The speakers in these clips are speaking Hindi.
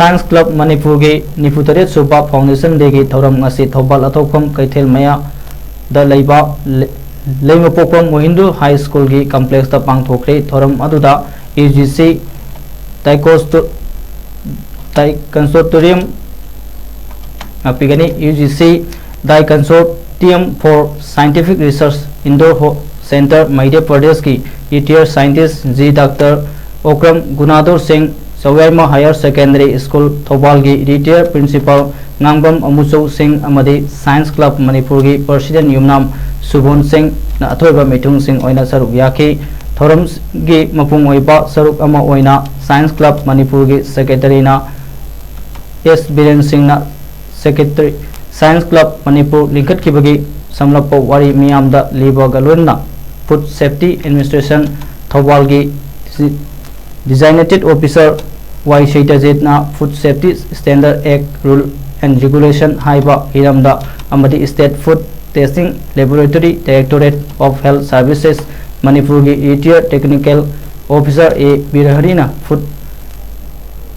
साइंस क्लब मणिपुर की 94 सूबा फाउंडेशन डे की थौरम ngasi थौबाल अथौफम कैथेल मया द लैबा लेमपोपम मोहिंदू हाई स्कूल की कॉम्प्लेक्स दा पांगथोखरे थौरम अदुदा यूजीसी ताई कंसोर्टियम पिगनी यूजीसी दाई consortium for scientific research Indore centre Madhya Pradesh की रिटायर्ड साइंटिस्ट जी डॉक्टर ओक्रम गुनादुर सिंह सवैमा हायर सेकेंडरी स्कूल थौबाल की रिटायर्ड प्रिंसिपल नांगबम अमुचौ सिंह अमदी साइंस क्लब मणिपुर की प्रेसिडेंट युमनाम सुबोन सिंह ना अथोइबा मिथुंग सिंह ओइना सरुक याखी थौरम की मपुंग ओइबा सरुक अमा ओइना साइंस क्लब मणिपुर की सेक्रेटरी ना एस बीरेन सिंह ना सेक्रेटरी साइंस क्लब मणिपुर लिंखट की बगी समलप वारी मियाम दा लीबा गलोना फूड सेफ्टी एडमिनिस्ट्रेशन थौबाल की डिजाइनेटेड ऑफिसर वाई शैतजित ना food safety standard act rule and regulation हाइबा हिरमदा अमदी state food testing laboratory directorate of health services Manipur की रिटायर्ड टेक्निकल ऑफिसर ए बिरहरीना food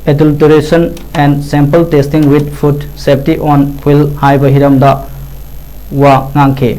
adulteration and sample testing with food safety on wheel haiba hiramda wa ngangke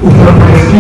Uttar Pradesh की